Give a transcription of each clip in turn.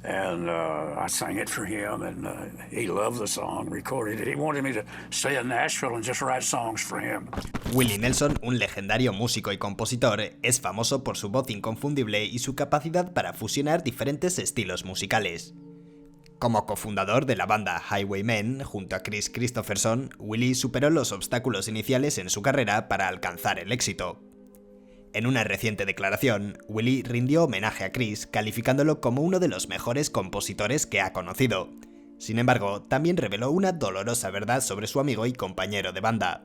and I sang it for him, and he loved the song, recorded it. He wanted me to stay in Nashville and just write songs for him. Willie Nelson, un legendario músico y compositor, es famoso por su voz inconfundible y su capacidad para fusionar diferentes estilos musicales. Como cofundador de la banda Highwaymen, junto a Chris Christopherson, Willie superó los obstáculos iniciales en su carrera para alcanzar el éxito. En una reciente declaración, Willie rindió homenaje a Chris, calificándolo como uno de los mejores compositores que ha conocido. Sin embargo, también reveló una dolorosa verdad sobre su amigo y compañero de banda.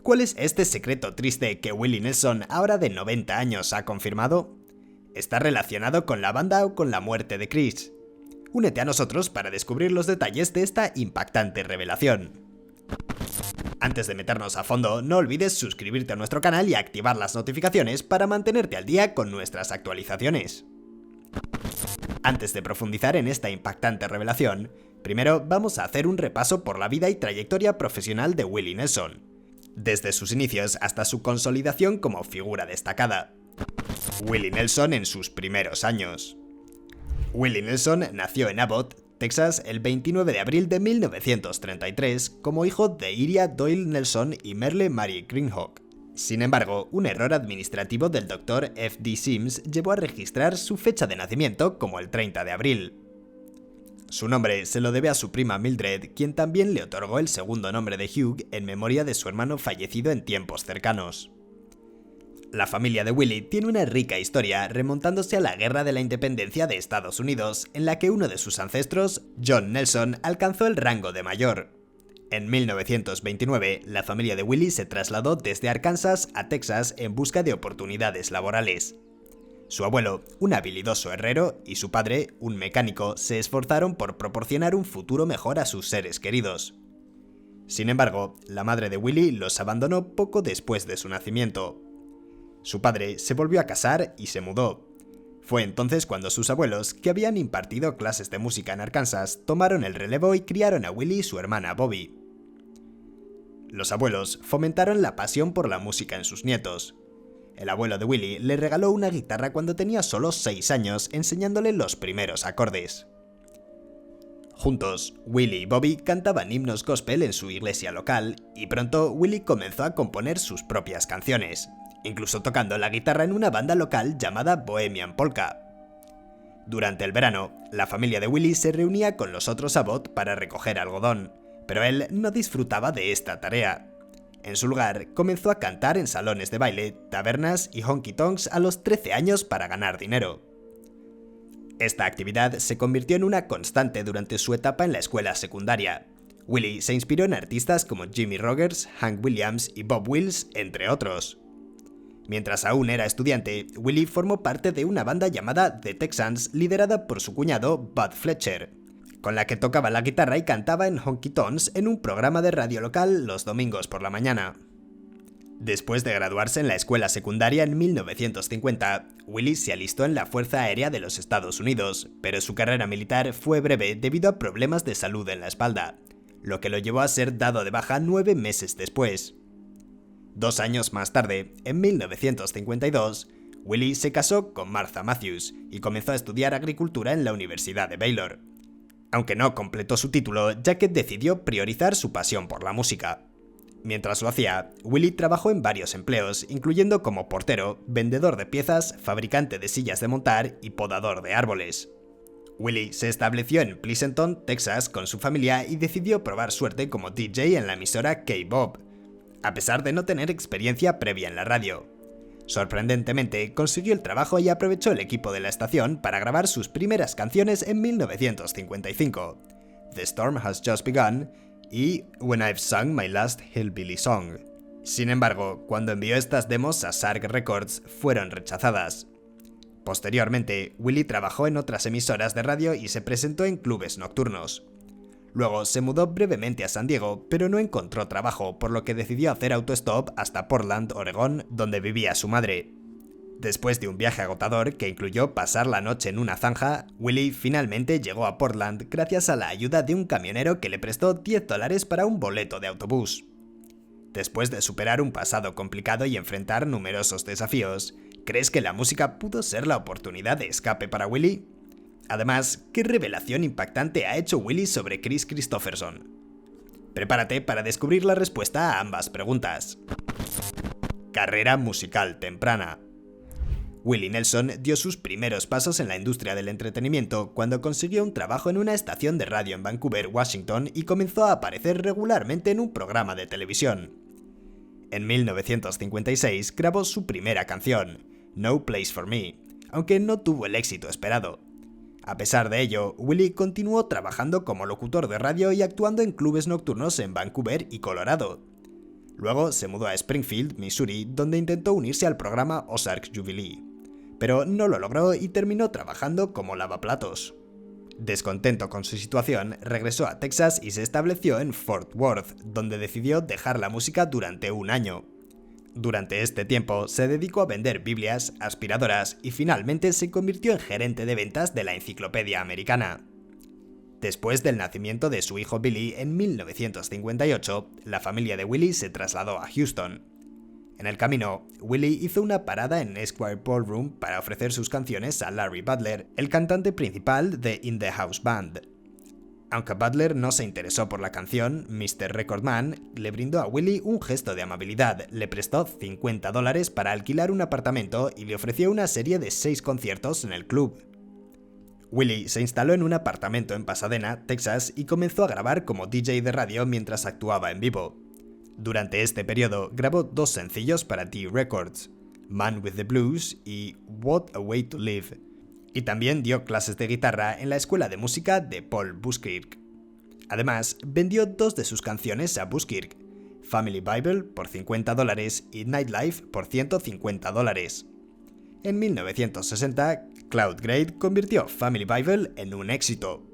¿Cuál es este secreto triste que Willie Nelson, ahora de 90 años, ha confirmado? ¿Está relacionado con la banda o con la muerte de Chris? Únete a nosotros para descubrir los detalles de esta impactante revelación. Antes de meternos a fondo, no olvides suscribirte a nuestro canal y activar las notificaciones para mantenerte al día con nuestras actualizaciones. Antes de profundizar en esta impactante revelación, primero vamos a hacer un repaso por la vida y trayectoria profesional de Willie Nelson, desde sus inicios hasta su consolidación como figura destacada. Willie Nelson en sus primeros años. Willie Nelson nació en Abbott, Texas, el 29 de abril de 1933 como hijo de Iria Doyle Nelson y Merle Mary Greenhawk. Sin embargo, un error administrativo del Dr. F. D. Sims llevó a registrar su fecha de nacimiento como el 30 de abril. Su nombre se lo debe a su prima Mildred, quien también le otorgó el segundo nombre de Hugh en memoria de su hermano fallecido en tiempos cercanos. La familia de Willie tiene una rica historia remontándose a la Guerra de la Independencia de Estados Unidos, en la que uno de sus ancestros, John Nelson, alcanzó el rango de mayor. En 1929, la familia de Willie se trasladó desde Arkansas a Texas en busca de oportunidades laborales. Su abuelo, un habilidoso herrero, y su padre, un mecánico, se esforzaron por proporcionar un futuro mejor a sus seres queridos. Sin embargo, la madre de Willie los abandonó poco después de su nacimiento. Su padre se volvió a casar y se mudó. Fue entonces cuando sus abuelos, que habían impartido clases de música en Arkansas, tomaron el relevo y criaron a Willie y su hermana Bobby. Los abuelos fomentaron la pasión por la música en sus nietos. El abuelo de Willie le regaló una guitarra cuando tenía solo 6 años, enseñándole los primeros acordes. Juntos, Willie y Bobby cantaban himnos gospel en su iglesia local, y pronto Willie comenzó a componer sus propias canciones, incluso tocando la guitarra en una banda local llamada Bohemian Polka. Durante el verano, la familia de Willie se reunía con los otros Abbott para recoger algodón, pero él no disfrutaba de esta tarea. En su lugar, comenzó a cantar en salones de baile, tabernas y honky tonks a los 13 años para ganar dinero. Esta actividad se convirtió en una constante durante su etapa en la escuela secundaria. Willie se inspiró en artistas como Jimmie Rogers, Hank Williams y Bob Wills, entre otros. Mientras aún era estudiante, Willie formó parte de una banda llamada The Texans, liderada por su cuñado Bud Fletcher, con la que tocaba la guitarra y cantaba en honky tonks en un programa de radio local los domingos por la mañana. Después de graduarse en la escuela secundaria en 1950, Willie se alistó en la Fuerza Aérea de los Estados Unidos, pero su carrera militar fue breve debido a problemas de salud en la espalda, lo que lo llevó a ser dado de baja 9 meses después. 2 años más tarde, en 1952, Willie se casó con Martha Matthews y comenzó a estudiar agricultura en la Universidad de Baylor, aunque no completó su título ya que decidió priorizar su pasión por la música. Mientras lo hacía, Willie trabajó en varios empleos, incluyendo como portero, vendedor de piezas, fabricante de sillas de montar y podador de árboles. Willie se estableció en Pleasanton, Texas, con su familia y decidió probar suerte como DJ en la emisora K-Bob, a pesar de no tener experiencia previa en la radio. Sorprendentemente, consiguió el trabajo y aprovechó el equipo de la estación para grabar sus primeras canciones en 1955, The Storm Has Just Begun y When I've Sung My Last Hillbilly Song. Sin embargo, cuando envió estas demos a Sarg Records, fueron rechazadas. Posteriormente, Willie trabajó en otras emisoras de radio y se presentó en clubes nocturnos. Luego se mudó brevemente a San Diego, pero no encontró trabajo, por lo que decidió hacer autostop hasta Portland, Oregón, donde vivía su madre. Después de un viaje agotador que incluyó pasar la noche en una zanja, Willie finalmente llegó a Portland gracias a la ayuda de un camionero que le prestó $10 para un boleto de autobús. Después de superar un pasado complicado y enfrentar numerosos desafíos, ¿crees que la música pudo ser la oportunidad de escape para Willie? Además, ¿qué revelación impactante ha hecho Willie sobre Kris Kristofferson? Prepárate para descubrir la respuesta a ambas preguntas. Carrera musical temprana. Willie Nelson dio sus primeros pasos en la industria del entretenimiento cuando consiguió un trabajo en una estación de radio en Vancouver, Washington, y comenzó a aparecer regularmente en un programa de televisión. En 1956 grabó su primera canción, No Place for Me, aunque no tuvo el éxito esperado. A pesar de ello, Willie continuó trabajando como locutor de radio y actuando en clubes nocturnos en Vancouver y Colorado. Luego se mudó a Springfield, Missouri, donde intentó unirse al programa Ozark Jubilee, pero no lo logró y terminó trabajando como lavaplatos. Descontento con su situación, regresó a Texas y se estableció en Fort Worth, donde decidió dejar la música durante un año. Durante este tiempo se dedicó a vender Biblias, aspiradoras y finalmente se convirtió en gerente de ventas de la Enciclopedia Americana. Después del nacimiento de su hijo Billy en 1958, la familia de Willie se trasladó a Houston. En el camino, Willie hizo una parada en Esquire Ballroom para ofrecer sus canciones a Larry Butler, el cantante principal de In the House Band. Aunque Butler no se interesó por la canción, Mr. Recordman le brindó a Willie un gesto de amabilidad, le prestó $50 para alquilar un apartamento y le ofreció una serie de 6 conciertos en el club. Willie se instaló en un apartamento en Pasadena, Texas, y comenzó a grabar como DJ de radio mientras actuaba en vivo. Durante este periodo grabó 2 sencillos para T Records, Man with the Blues y What a Way to Live, y también dio clases de guitarra en la escuela de música de Paul Buskirk. Además, vendió 2 de sus canciones a Buskirk, Family Bible por $50 y Nightlife por $150. En 1960, Cloud Grade convirtió Family Bible en un éxito.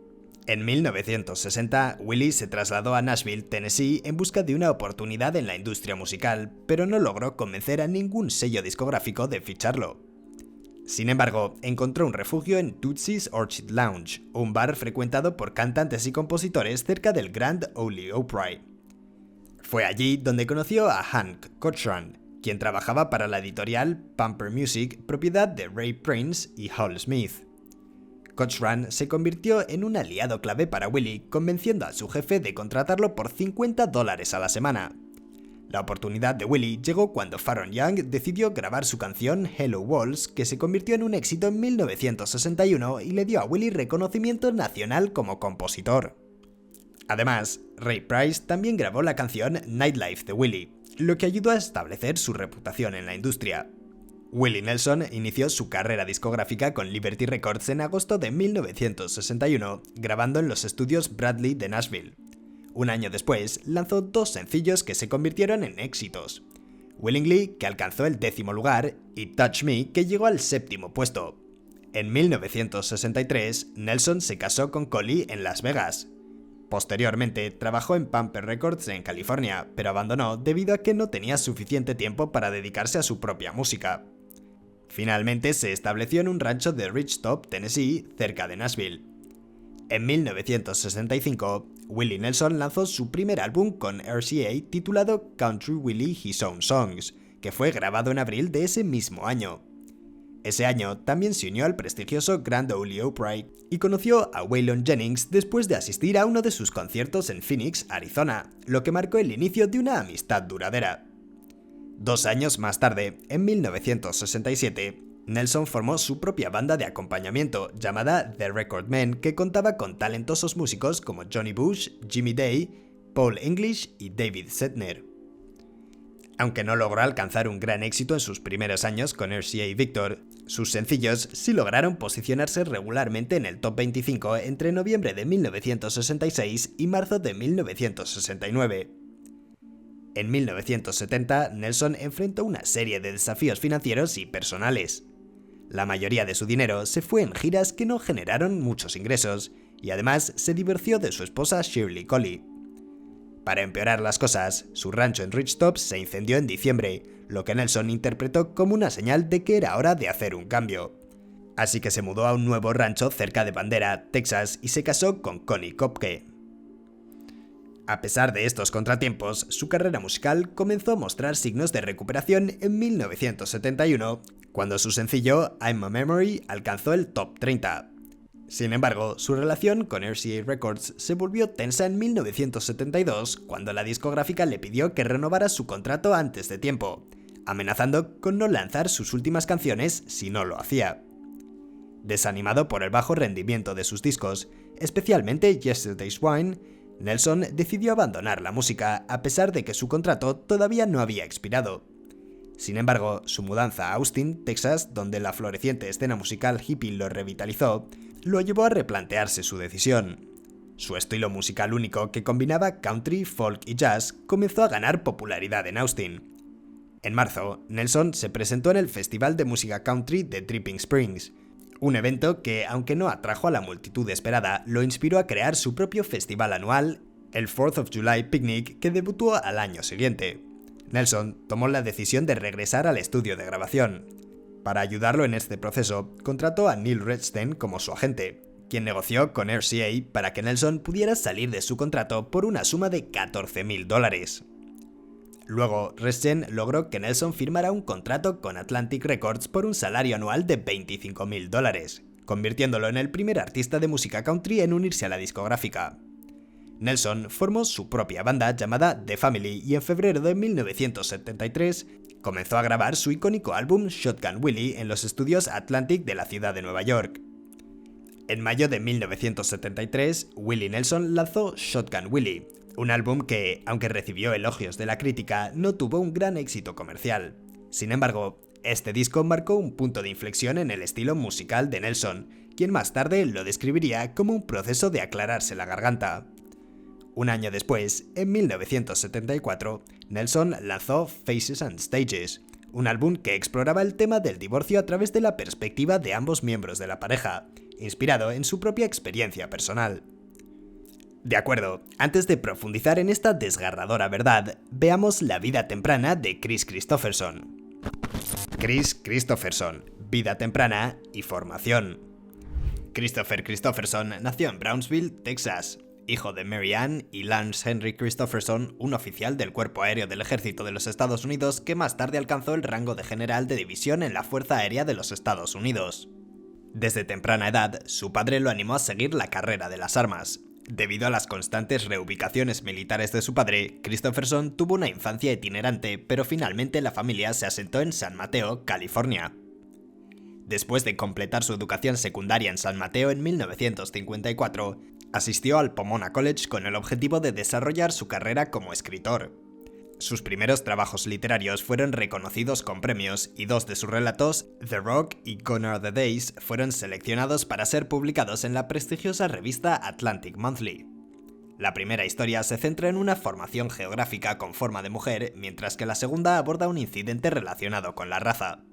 En 1960, Willie se trasladó a Nashville, Tennessee, en busca de una oportunidad en la industria musical, pero no logró convencer a ningún sello discográfico de ficharlo. Sin embargo, encontró un refugio en Tootsie's Orchid Lounge, un bar frecuentado por cantantes y compositores cerca del Grand Ole Opry. Fue allí donde conoció a Hank Cochran, quien trabajaba para la editorial Pamper Music, propiedad de Ray Prince y Hal Smith. Cochran se convirtió en un aliado clave para Willie, convenciendo a su jefe de contratarlo por $50 a la semana. La oportunidad de Willie llegó cuando Faron Young decidió grabar su canción Hello Walls, que se convirtió en un éxito en 1961 y le dio a Willie reconocimiento nacional como compositor. Además, Ray Price también grabó la canción Nightlife de Willie, lo que ayudó a establecer su reputación en la industria. Willie Nelson inició su carrera discográfica con Liberty Records en agosto de 1961, grabando en los estudios Bradley de Nashville. Un año después, lanzó 2 sencillos que se convirtieron en éxitos: Willingly, que alcanzó el 10º lugar, y Touch Me, que llegó al 7º puesto. En 1963, Nelson se casó con Collie en Las Vegas. Posteriormente, trabajó en Pamper Records en California, pero abandonó debido a que no tenía suficiente tiempo para dedicarse a su propia música. Finalmente se estableció en un rancho de Ridgetop, Tennessee, cerca de Nashville. En 1965, Willie Nelson lanzó su primer álbum con RCA titulado Country Willie His Own Songs, que fue grabado en abril de ese mismo año. Ese año también se unió al prestigioso Grand Ole Opry y conoció a Waylon Jennings después de asistir a uno de sus conciertos en Phoenix, Arizona, lo que marcó el inicio de una amistad duradera. 2 años más tarde, en 1967, Nelson formó su propia banda de acompañamiento llamada The Record Men, que contaba con talentosos músicos como Johnny Bush, Jimmy Day, Paul English y David Setner. Aunque no logró alcanzar un gran éxito en sus primeros años con RCA Victor, sus sencillos sí lograron posicionarse regularmente en el top 25 entre noviembre de 1966 y marzo de 1969. En 1970, Nelson enfrentó una serie de desafíos financieros y personales. La mayoría de su dinero se fue en giras que no generaron muchos ingresos, y además se divorció de su esposa Shirley Collie. Para empeorar las cosas, su rancho en Ridgetop se incendió en diciembre, lo que Nelson interpretó como una señal de que era hora de hacer un cambio. Así que se mudó a un nuevo rancho cerca de Bandera, Texas, y se casó con Connie Kopke. A pesar de estos contratiempos, su carrera musical comenzó a mostrar signos de recuperación en 1971, cuando su sencillo I'm a Memory alcanzó el top 30. Sin embargo, su relación con RCA Records se volvió tensa en 1972 cuando la discográfica le pidió que renovara su contrato antes de tiempo, amenazando con no lanzar sus últimas canciones si no lo hacía. Desanimado por el bajo rendimiento de sus discos, especialmente Yesterday's Wine, Nelson decidió abandonar la música a pesar de que su contrato todavía no había expirado. Sin embargo, su mudanza a Austin, Texas, donde la floreciente escena musical hippie lo revitalizó, lo llevó a replantearse su decisión. Su estilo musical único, que combinaba country, folk y jazz, comenzó a ganar popularidad en Austin. En marzo, Nelson se presentó en el Festival de Música Country de Dripping Springs, un evento que, aunque no atrajo a la multitud esperada, lo inspiró a crear su propio festival anual, el 4th of July Picnic, que debutó al año siguiente. Nelson tomó la decisión de regresar al estudio de grabación. Para ayudarlo en este proceso, contrató a Neil Redstein como su agente, quien negoció con RCA para que Nelson pudiera salir de su contrato por una suma de $14,000. Luego, Redstein logró que Nelson firmara un contrato con Atlantic Records por un salario anual de $25,000, convirtiéndolo en el primer artista de música country en unirse a la discográfica. Nelson formó su propia banda llamada The Family y en febrero de 1973 comenzó a grabar su icónico álbum Shotgun Willie en los estudios Atlantic de la ciudad de Nueva York. En mayo de 1973, Willie Nelson lanzó Shotgun Willie, un álbum que, aunque recibió elogios de la crítica, no tuvo un gran éxito comercial. Sin embargo, este disco marcó un punto de inflexión en el estilo musical de Nelson, quien más tarde lo describiría como un proceso de aclararse la garganta. Un año después, en 1974, Nelson lanzó Faces and Stages, un álbum que exploraba el tema del divorcio a través de la perspectiva de ambos miembros de la pareja, inspirado en su propia experiencia personal. De acuerdo, antes de profundizar en esta desgarradora verdad, veamos la vida temprana de Kris Kristofferson. Kris Kristofferson, vida temprana y formación. Christopher Kristofferson nació en Brownsville, Texas, hijo de Mary Ann y Lance Henry Kristofferson, un oficial del Cuerpo Aéreo del Ejército de los Estados Unidos que más tarde alcanzó el rango de general de división en la Fuerza Aérea de los Estados Unidos. Desde temprana edad, su padre lo animó a seguir la carrera de las armas. Debido a las constantes reubicaciones militares de su padre, Kristofferson tuvo una infancia itinerante, pero finalmente la familia se asentó en San Mateo, California. Después de completar su educación secundaria en San Mateo en 1954, asistió al Pomona College con el objetivo de desarrollar su carrera como escritor. Sus primeros trabajos literarios fueron reconocidos con premios y dos de sus relatos, The Rock y Gone Are the Days, fueron seleccionados para ser publicados en la prestigiosa revista Atlantic Monthly. La primera historia se centra en una formación geográfica con forma de mujer, mientras que la segunda aborda un incidente relacionado con la raza.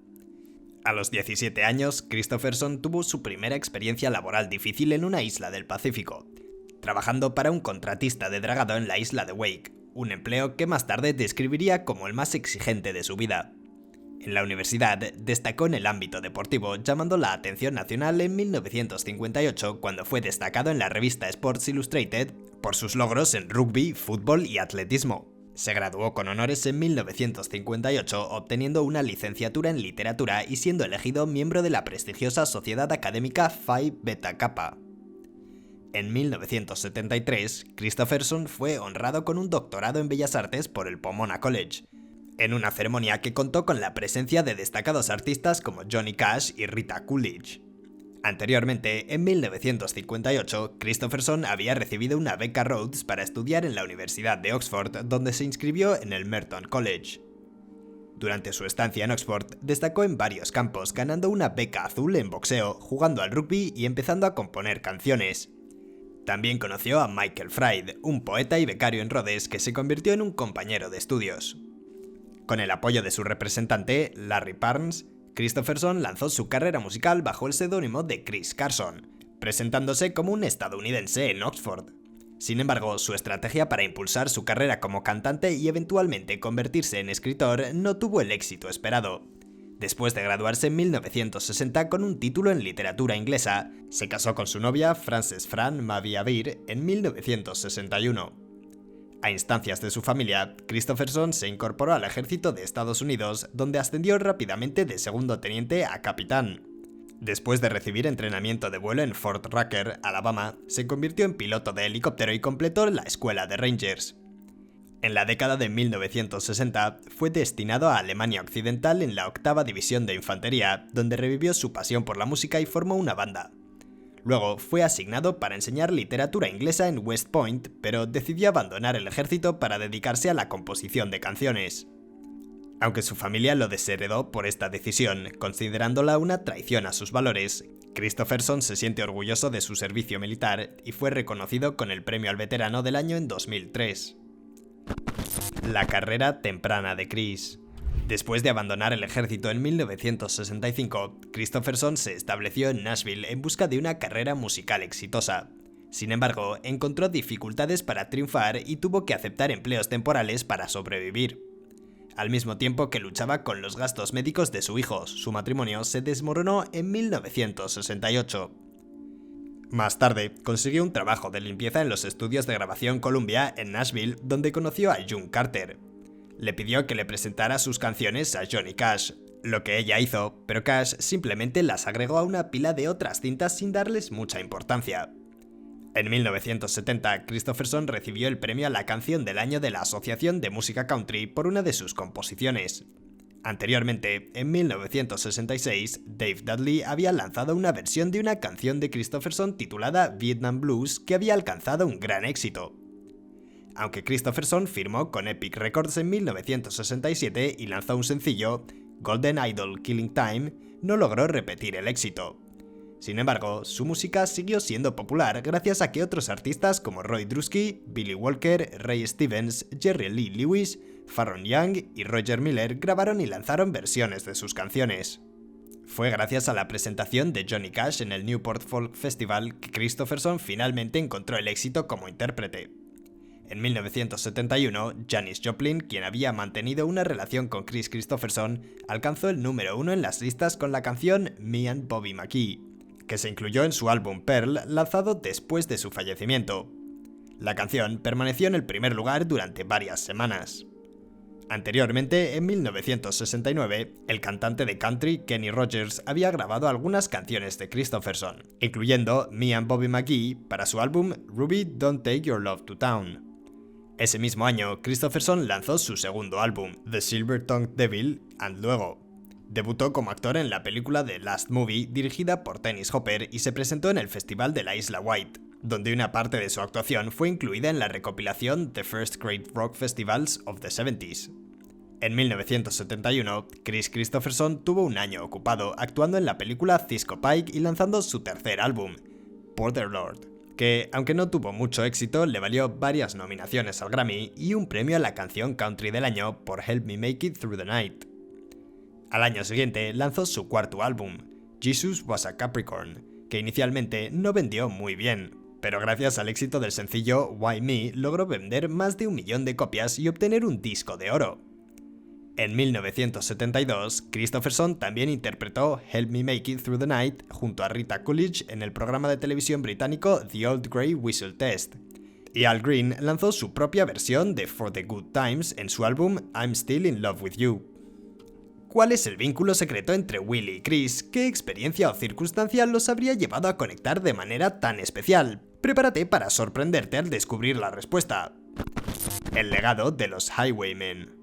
A los 17 años, Kristofferson tuvo su primera experiencia laboral difícil en una isla del Pacífico, trabajando para un contratista de dragado en la isla de Wake, un empleo que más tarde describiría como el más exigente de su vida. En la universidad destacó en el ámbito deportivo, llamando la atención nacional en 1958 cuando fue destacado en la revista Sports Illustrated por sus logros en rugby, fútbol y atletismo. Se graduó con honores en 1958, obteniendo una licenciatura en literatura y siendo elegido miembro de la prestigiosa sociedad académica Phi Beta Kappa. En 1973, Kristofferson fue honrado con un doctorado en Bellas Artes por el Pomona College, en una ceremonia que contó con la presencia de destacados artistas como Johnny Cash y Rita Coolidge. Anteriormente, en 1958, Kristofferson había recibido una beca Rhodes para estudiar en la Universidad de Oxford, donde se inscribió en el Merton College. Durante su estancia en Oxford, destacó en varios campos, ganando una beca azul en boxeo, jugando al rugby y empezando a componer canciones. También conoció a Michael Fried, un poeta y becario en Rhodes que se convirtió en un compañero de estudios. Con el apoyo de su representante, Larry Parnes, Kristofferson lanzó su carrera musical bajo el seudónimo de Chris Carson, presentándose como un estadounidense en Oxford. Sin embargo, su estrategia para impulsar su carrera como cantante y eventualmente convertirse en escritor no tuvo el éxito esperado. Después de graduarse en 1960 con un título en literatura inglesa, se casó con su novia Frances Fran Maviavir en 1961. A instancias de su familia, Kristofferson se incorporó al ejército de Estados Unidos, donde ascendió rápidamente de segundo teniente a capitán. Después de recibir entrenamiento de vuelo en Fort Rucker, Alabama, se convirtió en piloto de helicóptero y completó la escuela de Rangers. En la década de 1960 fue destinado a Alemania Occidental en la 8ª División de Infantería, donde revivió su pasión por la música y formó una banda. Luego fue asignado para enseñar literatura inglesa en West Point, pero decidió abandonar el ejército para dedicarse a la composición de canciones. Aunque su familia lo desheredó por esta decisión, considerándola una traición a sus valores, Kristofferson se siente orgulloso de su servicio militar y fue reconocido con el Premio al Veterano del Año en 2003. La carrera temprana de Chris. Después de abandonar el ejército en 1965, Kristofferson se estableció en Nashville en busca de una carrera musical exitosa. Sin embargo, encontró dificultades para triunfar y tuvo que aceptar empleos temporales para sobrevivir. Al mismo tiempo que luchaba con los gastos médicos de su hijo, su matrimonio se desmoronó en 1968. Más tarde, consiguió un trabajo de limpieza en los estudios de grabación Columbia en Nashville, donde conoció a June Carter. Le pidió que le presentara sus canciones a Johnny Cash, lo que ella hizo, pero Cash simplemente las agregó a una pila de otras cintas sin darles mucha importancia. En 1970, Kristofferson recibió el premio a la canción del año de la Asociación de Música Country por una de sus composiciones. Anteriormente, en 1966, Dave Dudley había lanzado una versión de una canción de Kristofferson titulada Vietnam Blues que había alcanzado un gran éxito. Aunque Kristofferson firmó con Epic Records en 1967 y lanzó un sencillo, Golden Idol Killing Time, no logró repetir el éxito. Sin embargo, su música siguió siendo popular gracias a que otros artistas como Roy Drusky, Billy Walker, Ray Stevens, Jerry Lee Lewis, Faron Young y Roger Miller grabaron y lanzaron versiones de sus canciones. Fue gracias a la presentación de Johnny Cash en el Newport Folk Festival que Kristofferson finalmente encontró el éxito como intérprete. En 1971, Janis Joplin, quien había mantenido una relación con Kris Kristofferson, alcanzó el número 1 en las listas con la canción Me and Bobby McGee, que se incluyó en su álbum Pearl, lanzado después de su fallecimiento. La canción permaneció en el primer lugar durante varias semanas. Anteriormente, en 1969, el cantante de country Kenny Rogers había grabado algunas canciones de Kristofferson, incluyendo Me and Bobby McGee para su álbum Ruby Don't Take Your Love to Town. Ese mismo año, Kristofferson lanzó su segundo álbum, The Silver-Tongued Devil, and luego debutó como actor en la película The Last Movie, dirigida por Dennis Hopper, y se presentó en el Festival de la Isla White, donde una parte de su actuación fue incluida en la recopilación The First Great Rock Festivals of the 70s. En 1971, Kris Kristofferson tuvo un año ocupado actuando en la película Cisco Pike y lanzando su tercer álbum, Borderlord, que, aunque no tuvo mucho éxito, le valió varias nominaciones al Grammy y un premio a la canción country del año por Help Me Make It Through the Night. Al año siguiente lanzó su cuarto álbum, Jesus Was a Capricorn, que inicialmente no vendió muy bien, pero gracias al éxito del sencillo Why Me logró vender más de 1 millón de copias y obtener un disco de oro. En 1972, Kristofferson también interpretó Help Me Make It Through the Night junto a Rita Coolidge en el programa de televisión británico The Old Grey Whistle Test. Y Al Green lanzó su propia versión de For the Good Times en su álbum I'm Still in Love with You. ¿Cuál es el vínculo secreto entre Willie y Kris? ¿Qué experiencia o circunstancia los habría llevado a conectar de manera tan especial? Prepárate para sorprenderte al descubrir la respuesta. El legado de los Highwaymen.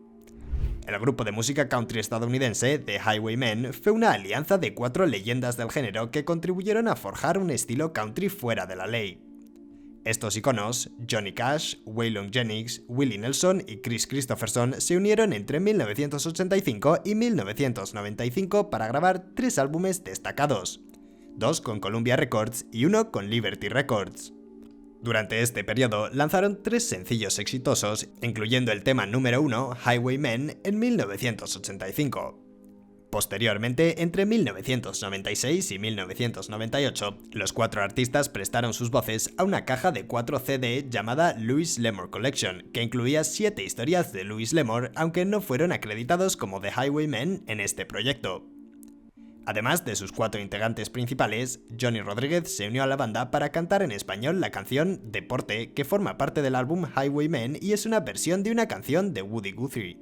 El grupo de música country estadounidense The Highwaymen fue una alianza de 4 leyendas del género que contribuyeron a forjar un estilo country fuera de la ley. Estos iconos, Johnny Cash, Waylon Jennings, Willie Nelson y Kris Kristofferson, se unieron entre 1985 y 1995 para grabar 3 álbumes destacados, 2 con Columbia Records y 1 con Liberty Records. Durante este periodo lanzaron 3 sencillos exitosos, incluyendo el tema número 1, Highwaymen, en 1985. Posteriormente, entre 1996 y 1998, los 4 artistas prestaron sus voces a una caja de 4 CD llamada Louis L'Amour Collection, que incluía 7 historias de Louis L'Amour, aunque no fueron acreditados como The Highwaymen en este proyecto. Además de sus 4 integrantes principales, Johnny Rodríguez se unió a la banda para cantar en español la canción Deporte, que forma parte del álbum Highwaymen y es una versión de una canción de Woody Guthrie.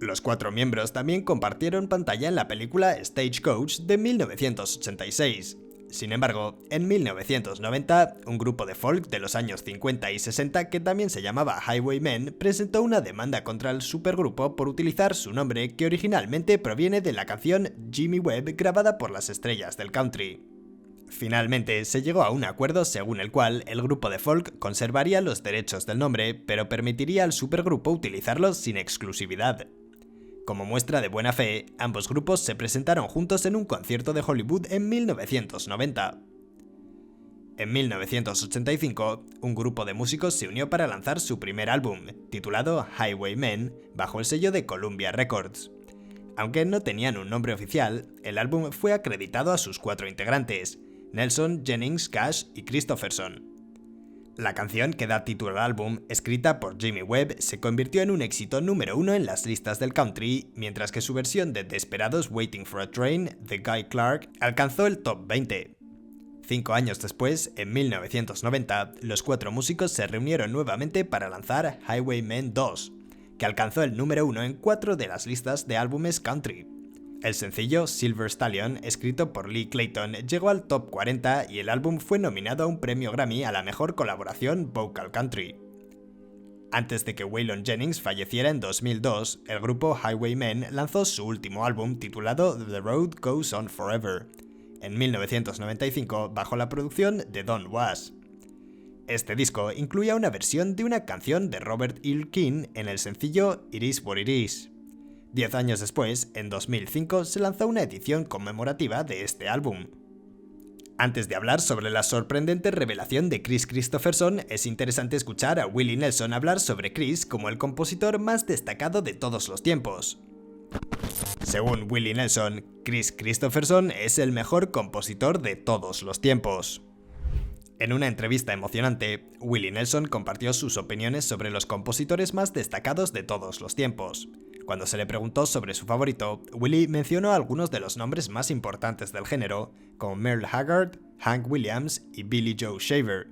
Los 4 miembros también compartieron pantalla en la película Stagecoach de 1986. Sin embargo, en 1990, un grupo de folk de los años 50 y 60 que también se llamaba Highwaymen presentó una demanda contra el supergrupo por utilizar su nombre, que originalmente proviene de la canción Jimmy Webb grabada por las estrellas del country. Finalmente, se llegó a un acuerdo según el cual el grupo de folk conservaría los derechos del nombre, pero permitiría al supergrupo utilizarlos sin exclusividad. Como muestra de buena fe, ambos grupos se presentaron juntos en un concierto de Hollywood en 1990. En 1985, un grupo de músicos se unió para lanzar su primer álbum, titulado Highwaymen, bajo el sello de Columbia Records. Aunque no tenían un nombre oficial, el álbum fue acreditado a sus 4 integrantes, Nelson, Jennings, Cash y Kristofferson. La canción que da título al álbum, escrita por Jimmy Webb, se convirtió en un éxito número 1 en las listas del country, mientras que su versión de Desperados Waiting for a Train, de Guy Clark, alcanzó el top 20. 5 años después, en 1990, los 4 músicos se reunieron nuevamente para lanzar Highwaymen 2, que alcanzó el número 1 en 4 de las listas de álbumes country. El sencillo Silver Stallion, escrito por Lee Clayton, llegó al top 40 y el álbum fue nominado a un premio Grammy a la mejor colaboración vocal country. Antes de que Waylon Jennings falleciera en 2002, el grupo Highwaymen lanzó su último álbum titulado The Road Goes On Forever, en 1995 bajo la producción de Don Was. Este disco incluía una versión de una canción de Robert Earl King en el sencillo It Is What It Is. 10 años después, en 2005, se lanzó una edición conmemorativa de este álbum. Antes de hablar sobre la sorprendente revelación de Kris Kristofferson, es interesante escuchar a Willie Nelson hablar sobre Kris como el compositor más destacado de todos los tiempos. Según Willie Nelson, Kris Kristofferson es el mejor compositor de todos los tiempos. En una entrevista emocionante, Willie Nelson compartió sus opiniones sobre los compositores más destacados de todos los tiempos. Cuando se le preguntó sobre su favorito, Willie mencionó algunos de los nombres más importantes del género, como Merle Haggard, Hank Williams y Billy Joe Shaver.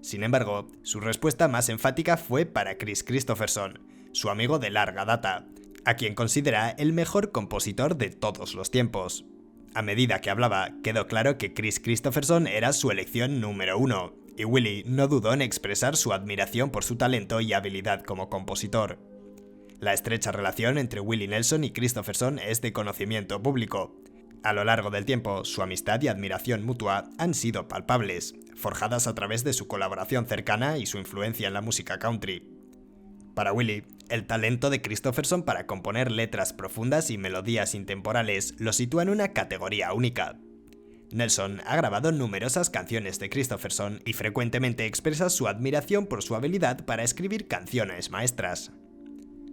Sin embargo, su respuesta más enfática fue para Kris Kristofferson, su amigo de larga data, a quien considera el mejor compositor de todos los tiempos. A medida que hablaba, quedó claro que Kris Kristofferson era su elección número 1, y Willie no dudó en expresar su admiración por su talento y habilidad como compositor. La estrecha relación entre Willie Nelson y Kristofferson es de conocimiento público. A lo largo del tiempo, su amistad y admiración mutua han sido palpables, forjadas a través de su colaboración cercana y su influencia en la música country. Para Willie, el talento de Kristofferson para componer letras profundas y melodías intemporales lo sitúa en una categoría única. Nelson ha grabado numerosas canciones de Kristofferson y frecuentemente expresa su admiración por su habilidad para escribir canciones maestras.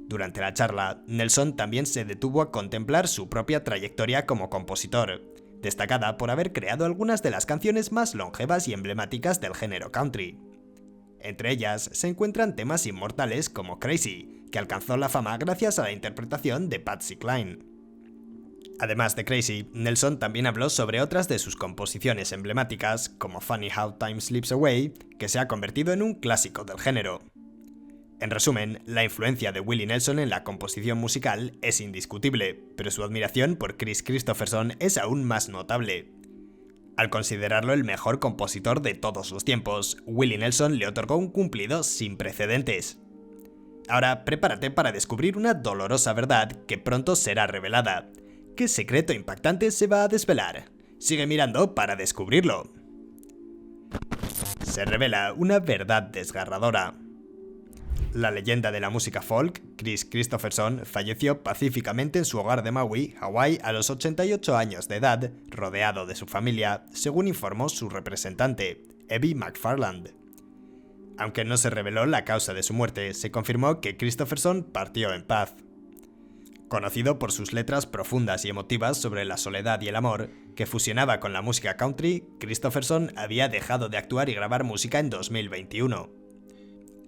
Durante la charla, Nelson también se detuvo a contemplar su propia trayectoria como compositor, destacada por haber creado algunas de las canciones más longevas y emblemáticas del género country. Entre ellas se encuentran temas inmortales como Crazy, que alcanzó la fama gracias a la interpretación de Patsy Cline. Además de Crazy, Nelson también habló sobre otras de sus composiciones emblemáticas, como Funny How Time Slips Away, que se ha convertido en un clásico del género. En resumen, la influencia de Willie Nelson en la composición musical es indiscutible, pero su admiración por Kris Kristofferson es aún más notable. Al considerarlo el mejor compositor de todos los tiempos, Willie Nelson le otorgó un cumplido sin precedentes. Ahora prepárate para descubrir una dolorosa verdad que pronto será revelada. ¿Qué secreto impactante se va a desvelar? Sigue mirando para descubrirlo. Se revela una verdad desgarradora. La leyenda de la música folk, Kris Kristofferson, falleció pacíficamente en su hogar de Maui, Hawái, a los 88 años de edad, rodeado de su familia, según informó su representante, Evie McFarland. Aunque no se reveló la causa de su muerte, se confirmó que Kristofferson partió en paz. Conocido por sus letras profundas y emotivas sobre la soledad y el amor, que fusionaba con la música country, Kristofferson había dejado de actuar y grabar música en 2021.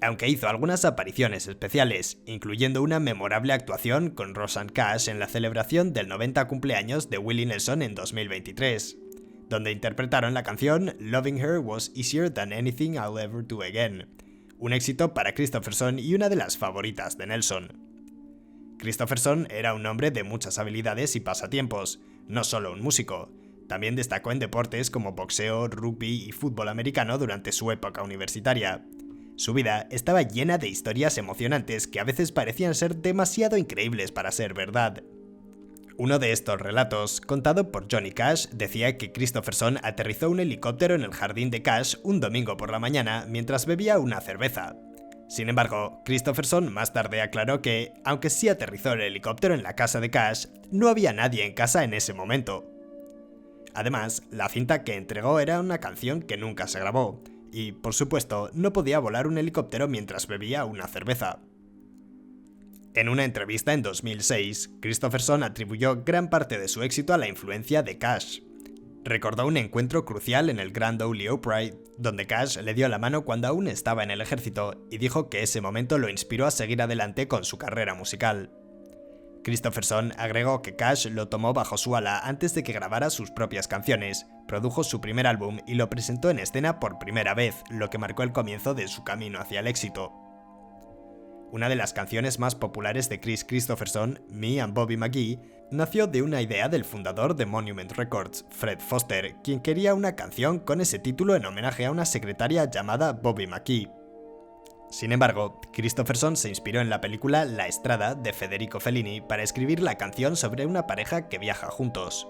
Aunque hizo algunas apariciones especiales, incluyendo una memorable actuación con Rosanne Cash en la celebración del 90 cumpleaños de Willie Nelson en 2023, donde interpretaron la canción Loving Her Was Easier Than Anything I'll Ever Do Again, un éxito para Kristofferson y una de las favoritas de Nelson. Kristofferson era un hombre de muchas habilidades y pasatiempos, no solo un músico. También destacó en deportes como boxeo, rugby y fútbol americano durante su época universitaria. Su vida estaba llena de historias emocionantes que a veces parecían ser demasiado increíbles para ser verdad. Uno de estos relatos, contado por Johnny Cash, decía que Kristofferson aterrizó un helicóptero en el jardín de Cash un domingo por la mañana mientras bebía una cerveza. Sin embargo, Kristofferson más tarde aclaró que, aunque sí aterrizó el helicóptero en la casa de Cash, no había nadie en casa en ese momento. Además, la cinta que entregó era una canción que nunca se grabó, y, por supuesto, no podía volar un helicóptero mientras bebía una cerveza. En una entrevista en 2006, Kristofferson atribuyó gran parte de su éxito a la influencia de Cash. Recordó un encuentro crucial en el Grand Ole Opry, donde Cash le dio la mano cuando aún estaba en el ejército y dijo que ese momento lo inspiró a seguir adelante con su carrera musical. Kristofferson agregó que Cash lo tomó bajo su ala antes de que grabara sus propias canciones, produjo su primer álbum y lo presentó en escena por primera vez, lo que marcó el comienzo de su camino hacia el éxito. Una de las canciones más populares de Kris Kristofferson, Me and Bobby McGee, nació de una idea del fundador de Monument Records, Fred Foster, quien quería una canción con ese título en homenaje a una secretaria llamada Bobby McGee. Sin embargo, Kristofferson se inspiró en la película La Estrada de Federico Fellini para escribir la canción sobre una pareja que viaja juntos.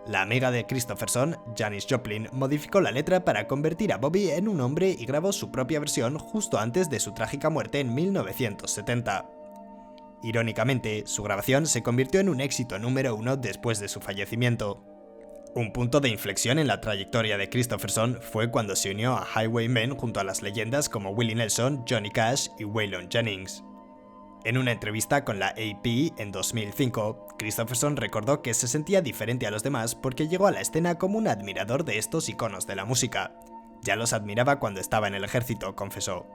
La amiga de Kristofferson, Janis Joplin, modificó la letra para convertir a Bobby en un hombre y grabó su propia versión justo antes de su trágica muerte en 1970. Irónicamente, su grabación se convirtió en un éxito número 1 después de su fallecimiento. Un punto de inflexión en la trayectoria de Kristofferson fue cuando se unió a Highwaymen junto a las leyendas como Willie Nelson, Johnny Cash y Waylon Jennings. En una entrevista con la AP en 2005, Kristofferson recordó que se sentía diferente a los demás porque llegó a la escena como un admirador de estos iconos de la música. Ya los admiraba cuando estaba en el ejército, confesó.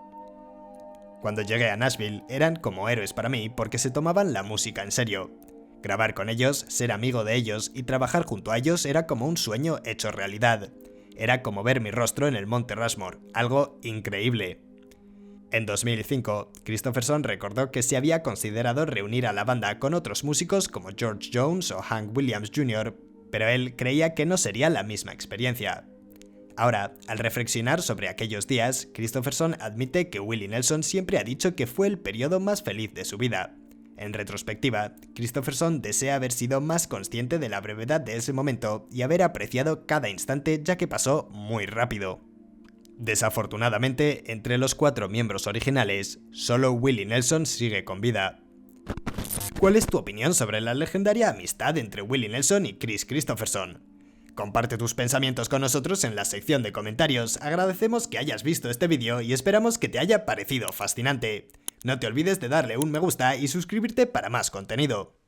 Cuando llegué a Nashville, eran como héroes para mí porque se tomaban la música en serio. Grabar con ellos, ser amigo de ellos y trabajar junto a ellos era como un sueño hecho realidad. Era como ver mi rostro en el Monte Rushmore, algo increíble. En 2005, Kristofferson recordó que se había considerado reunir a la banda con otros músicos como George Jones o Hank Williams Jr., pero él creía que no sería la misma experiencia. Ahora, al reflexionar sobre aquellos días, Kristofferson admite que Willie Nelson siempre ha dicho que fue el periodo más feliz de su vida. En retrospectiva, Kristofferson desea haber sido más consciente de la brevedad de ese momento y haber apreciado cada instante ya que pasó muy rápido. Desafortunadamente, entre los 4 miembros originales, solo Willie Nelson sigue con vida. ¿Cuál es tu opinión sobre la legendaria amistad entre Willie Nelson y Kris Kristofferson? Comparte tus pensamientos con nosotros en la sección de comentarios, agradecemos que hayas visto este vídeo y esperamos que te haya parecido fascinante. No te olvides de darle un me gusta y suscribirte para más contenido.